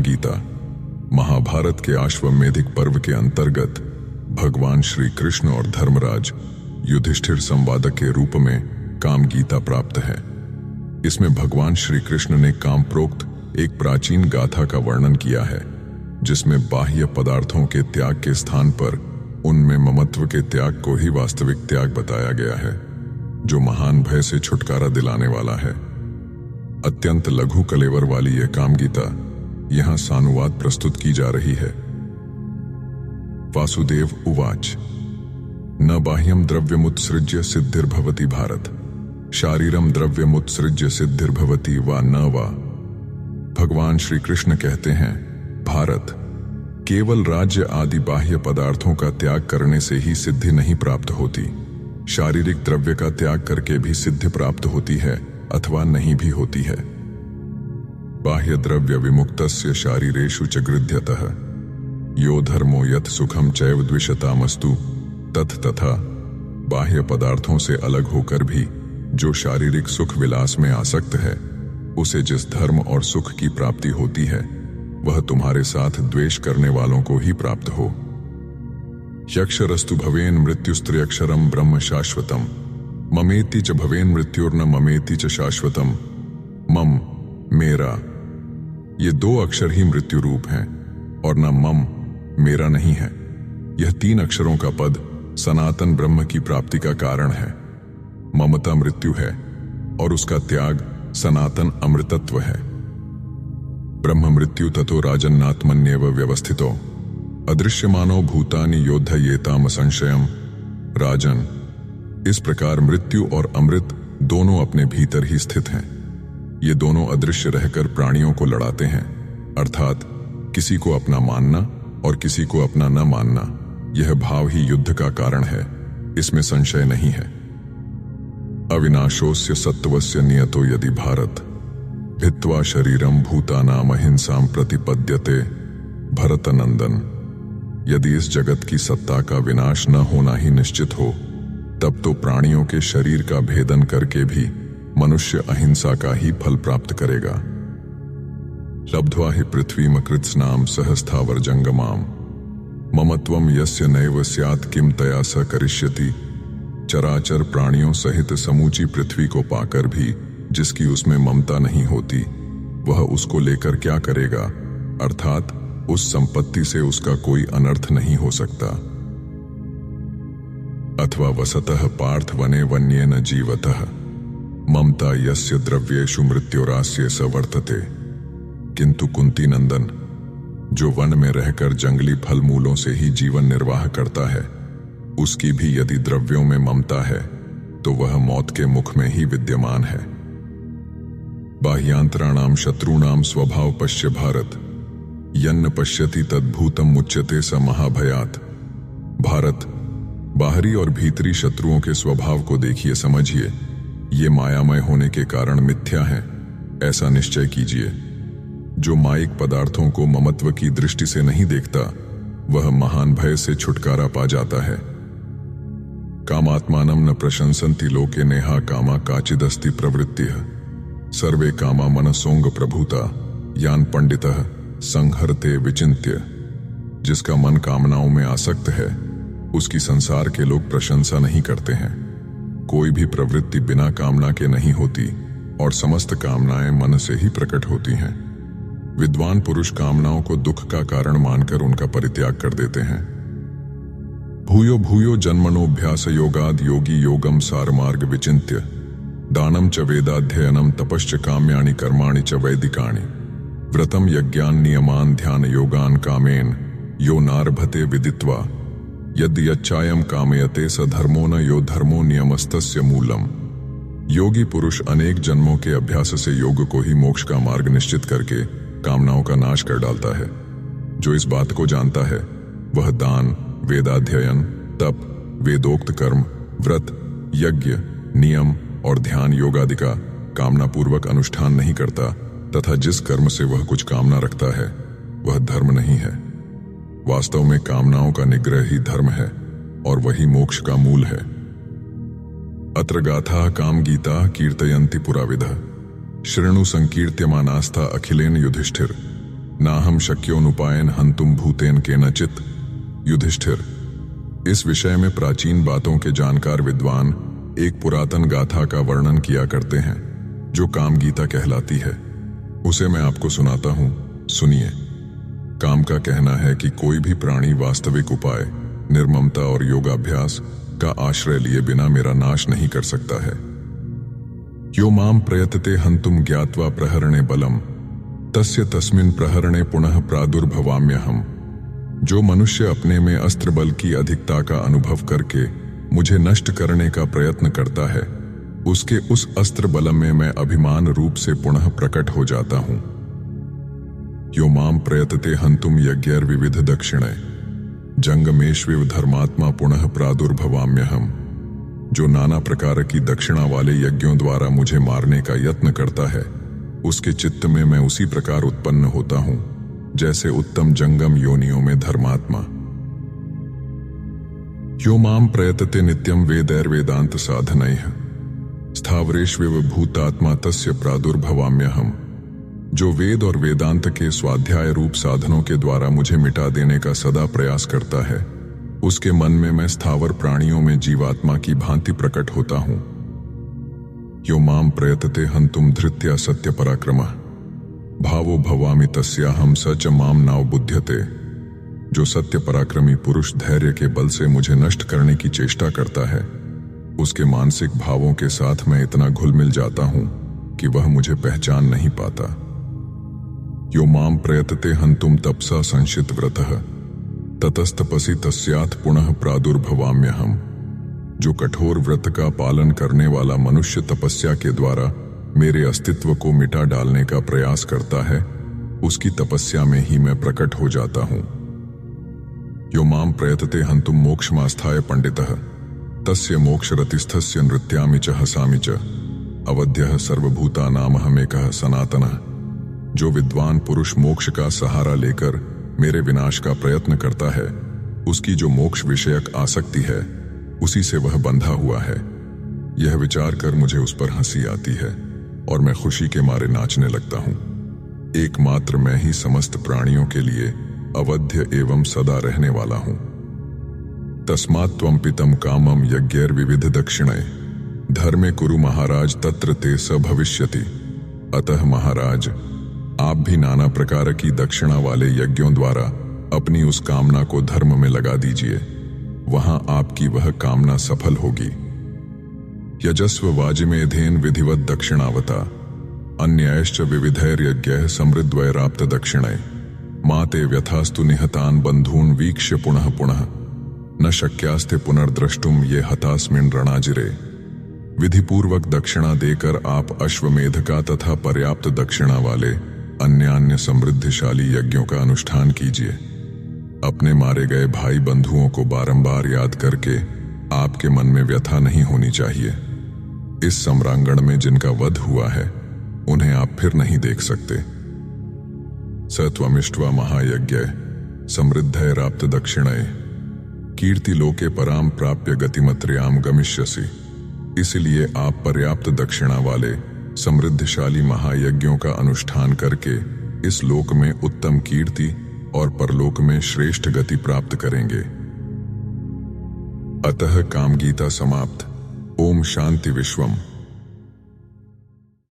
गीता महाभारत के अश्वमेधिक पर्व के अंतर्गत भगवान श्री कृष्ण और धर्मराज युधिष्ठिर संवादक के रूप में काम गीता प्राप्त है। इसमें भगवान श्री कृष्ण ने काम प्रोक्त एक प्राचीन गाथा का वर्णन किया है, जिसमें बाह्य पदार्थों के त्याग के स्थान पर उनमें ममत्व के त्याग को ही वास्तविक त्याग बताया गया है, जो महान भय से छुटकारा दिलाने वाला है। अत्यंत लघु कलेवर वाली यह काम गीता यहां सानुवाद प्रस्तुत की जा रही है। वासुदेव उवाच न बाह्यम द्रव्यमुत्सृज्य सिद्धिर्भवति भारत, शारीरम द्रव्यमुत्सृज्य सिद्धिर्भवति वा न वा। भगवान श्री कृष्ण कहते हैं, भारत, केवल राज्य आदि बाह्य पदार्थों का त्याग करने से ही सिद्धि नहीं प्राप्त होती, शारीरिक द्रव्य का त्याग करके भी सिद्धि प्राप्त होती है अथवा नहीं भी होती है। बाह्य द्रव्य विमुक्तस्य शारीरेषु च गृध्यतः यो धर्मो यत् सुखम चैव द्विषतामस्तु तत् तथा। बाह्य पदार्थों से अलग होकर भी जो शारीरिक सुख विलास में आसक्त है, उसे जिस धर्म और सुख की प्राप्ति होती है, वह तुम्हारे साथ द्वेष करने वालों को ही प्राप्त हो। यक्षरस्तु भवेन मृत्युस्त्र्यक्षरम ब्रह्म शाश्वतम, ममेति च भवेन मृत्युर्न ममेति च शाश्वतम। मम, मेरा, ये दो अक्षर ही मृत्यु रूप हैं, और न मम, मेरा नहीं है। यह तीन अक्षरों का पद सनातन ब्रह्म की प्राप्ति का कारण है। ममता मृत्यु है और उसका त्याग सनातन अमृतत्व है। ब्रह्म मृत्यु ततो राजन्नात्मन्येव व्यवस्थितो अदृश्यमानो भूतानि योद्धयेताम संशयम। राजन, इस प्रकार मृत्यु और अमृत दोनों अपने भीतर ही स्थित हैं। ये दोनों अदृश्य रहकर प्राणियों को लड़ाते हैं, अर्थात किसी को अपना मानना और किसी को अपना न मानना। यह भाव ही युद्ध का कारण है, इसमें संशय नहीं है। अविनाशोस्य सत्वस्य नियतो यदि भारत, भित्वा शरीरम भूतानाम अहिंसाम प्रतिपद्यते। भरतनंदन, यदि इस जगत की सत्ता का विनाश न होना ही निश्चित हो, तब तो प्राणियों के शरीर का भेदन करके भी मनुष्य अहिंसा का ही फल प्राप्त करेगा। लब्ध्वा हि पृथ्वीमकृत्स्नाम सहस्थावर जंगमाम, ममत्वम यस्य नैव स्यात् किम तया स करिष्यति। चराचर प्राणियों सहित समूची पृथ्वी को पाकर भी जिसकी उसमें ममता नहीं होती, वह उसको लेकर क्या करेगा, अर्थात उस संपत्ति से उसका कोई अनर्थ नहीं हो सकता। अथवा वसतः पार्थ वने वन्येन जीवतः, ममता यस्य द्रव्येषु मृत्युरास्य स वर्तते। किंतु कुंती नंदन, जो वन में रहकर जंगली फल मूलों से ही जीवन निर्वाह करता है, उसकी भी यदि द्रव्यों में ममता है तो वह मौत के मुख में ही विद्यमान है। बाह्यांतराणाम शत्रूणाम स्वभाव पश्य भारत, यन्न पश्यति तद्भूतम मुच्यते स महाभयात। भारत, बाहरी और भीतरी शत्रुओं के स्वभाव को देखिए, समझिए, ये मायामय होने के कारण मिथ्या हैं, ऐसा निश्चय कीजिए। जो माइक पदार्थों को ममत्व की दृष्टि से नहीं देखता, वह महान भय से छुटकारा पा जाता है। कामात्मानम न प्रशंसन्ति लोके नेहा कामा काचिदस्ति प्रवृत्तिः, सर्वे कामा मनसोंग प्रभुता यान पंडितः संहरते विचिन्त्य। जिसका मन कामनाओं में आसक्त है, उसकी संसार के लोग प्रशंसा नहीं करते हैं। कोई भी प्रवृत्ति बिना कामना के नहीं होती और समस्त कामनाएं मन से ही प्रकट होती हैं। विद्वान पुरुष कामनाओं को दुख का कारण मानकर उनका परित्याग कर देते हैं। भूयो भूयो जन्मनोभ्यास योगाद योगी योगम सारमार्ग विचिन्त्य, दानम च वेदाध्ययनम तपश्च काम्यानि कर्माणि च वैदिकानि, व्रतम यज्ञान नियमान ध्यान योगान कामेन यो नारभते विदित्वा, यदि यच्चायम कामयते स धर्मो न यो धर्मो नियमस्तस्य मूलम। योगी पुरुष अनेक जन्मों के अभ्यास से योग को ही मोक्ष का मार्ग निश्चित करके कामनाओं का नाश कर डालता है। जो इस बात को जानता है, वह दान, वेदाध्ययन, तप, वेदोक्त कर्म, व्रत, यज्ञ, नियम और ध्यान योगादि का कामना पूर्वक अनुष्ठान नहीं करता, तथा जिस कर्म से वह कुछ कामना रखता है, वह धर्म नहीं है। वास्तव में कामनाओं का निग्रह ही धर्म है और वही मोक्ष का मूल है। अत्र गाथा काम गीता कीर्तयन्ति पुराविदः, शृणु संकीर्त्यमानास्था अखिलेन युधिष्ठिर। नाहम शक्योनुपायन हंतुम भूतेन केनचित। युधिष्ठिर, इस विषय में प्राचीन बातों के जानकार विद्वान एक पुरातन गाथा का वर्णन किया करते हैं जो कामगीता कहलाती है। उसे मैं आपको सुनाता हूं, सुनिए। काम का कहना है कि कोई भी प्राणी वास्तविक उपाय, निर्ममता और योगाभ्यास का आश्रय लिए बिना मेरा नाश नहीं कर सकता है। यो माम प्रयतते हंतुम ज्ञात्वा प्रहरणे बलम तस्य तस्मिन् प्रहरणे पुनः प्रादुर्भवाम्यहम। जो मनुष्य अपने में अस्त्र बल की अधिकता का अनुभव करके मुझे नष्ट करने का प्रयत्न करता है, उसके उस अस्त्र बल में मैं अभिमान रूप से पुनः प्रकट हो जाता हूं। यो माम प्रयतते हंतुम यज्ञैर विविध दक्षिणे जंगमेष्विव धर्मात्मा पुनः प्रादुर्भवाम्यहम। जो नाना प्रकार की दक्षिणा वाले यज्ञों द्वारा मुझे मारने का यत्न करता है, उसके चित्त में मैं उसी प्रकार उत्पन्न होता हूं जैसे उत्तम जंगम योनियों में धर्मात्मा। यो माम प्रयतते नित्यम वेदैर्वेदांत साधनैः स्थावरेष्विव भूतात्मा तस्य प्रादुर्भवाम्यहम। जो वेद और वेदांत के स्वाध्याय रूप साधनों के द्वारा मुझे मिटा देने का सदा प्रयास करता है, उसके मन में मैं स्थावर प्राणियों में जीवात्मा की भांति प्रकट होता हूं। यो माम प्रयतते हंतुम धृत्या सत्य पराक्रमः भावो भवामि तस्याहम सच माम नाव बुध्यते। जो सत्य पराक्रमी पुरुष धैर्य के बल से मुझे नष्ट करने की चेष्टा करता है, उसके मानसिक भावों के साथ मैं इतना घुल मिल जाता हूं कि वह मुझे पहचान नहीं पाता। यो माम प्रयतते हंतुम तपसा संशित व्रतः ततस्तपसि तस्यात् पुनः प्रादुर्भवाम्यहम। जो कठोर व्रत का पालन करने वाला मनुष्य तपस्या के द्वारा मेरे अस्तित्व को मिटा डालने का प्रयास करता है, उसकी तपस्या में ही मैं प्रकट हो जाता हूं। यो माम प्रयतते हंतुम मोक्षमास्थाय पंडितः तस्य मोक्षरतिस्थस्य नृत्यामि च हसामि च अवध्यः सर्वभूतानामहमेकः सनातनः। जो विद्वान पुरुष मोक्ष का सहारा लेकर मेरे विनाश का प्रयत्न करता है, उसकी जो मोक्ष विषयक आसक्ति है, उसी से वह बंधा हुआ है। यह विचार कर मुझे उस पर हंसी आती है और मैं खुशी के मारे नाचने लगता हूं। एकमात्र मैं ही समस्त प्राणियों के लिए अवध्य एवं सदा रहने वाला हूं। तस्मात् त्वं पितम कामम यज्ञैर विविध दक्षिणे धर्मे कुरु महाराज तत्र ते स भविष्यति। अतः महाराज, आप भी नाना प्रकार की दक्षिणा वाले यज्ञों द्वारा अपनी उस कामना को धर्म में लगा दीजिए, वहां आपकी वह कामना सफल होगी। यजस्व वाजिमेधेन विधिवत दक्षिणावता अन्यायश्च विविधैर्यज्ञैः समृद्धैराप्त दक्षिणे माते व्यथास्तु निहतान बंधून वीक्ष्य पुनः पुनः न शक्यास्ते पुनर्द्रष्टुम ये हतास्मिन् रणाजिरे। विधिपूर्वक दक्षिणा देकर आप अश्वमेध का तथा पर्याप्त दक्षिणा वाले अन्य समृद्धिशाली यज्ञों का अनुष्ठान कीजिए। अपने मारे गए भाई बंधुओं को बारंबार याद करके आपके मन में व्यथा नहीं होनी चाहिए। इस सम्रांगण में जिनका वध हुआ है, उन्हें आप फिर नहीं देख सकते। सत्वमिष्ट्वा महायज्ञ समृद्धैराप्त दक्षिणे कीर्ति लोके पराम प्राप्य गतिमत्र्याम गमिष्यसि। इसलिए आप पर्याप्त दक्षिणा वाले समृद्धशाली महायज्ञों का अनुष्ठान करके इस लोक में उत्तम कीर्ति और परलोक में श्रेष्ठ गति प्राप्त करेंगे। अतः कामगीता समाप्त। ओम शांति विश्वम।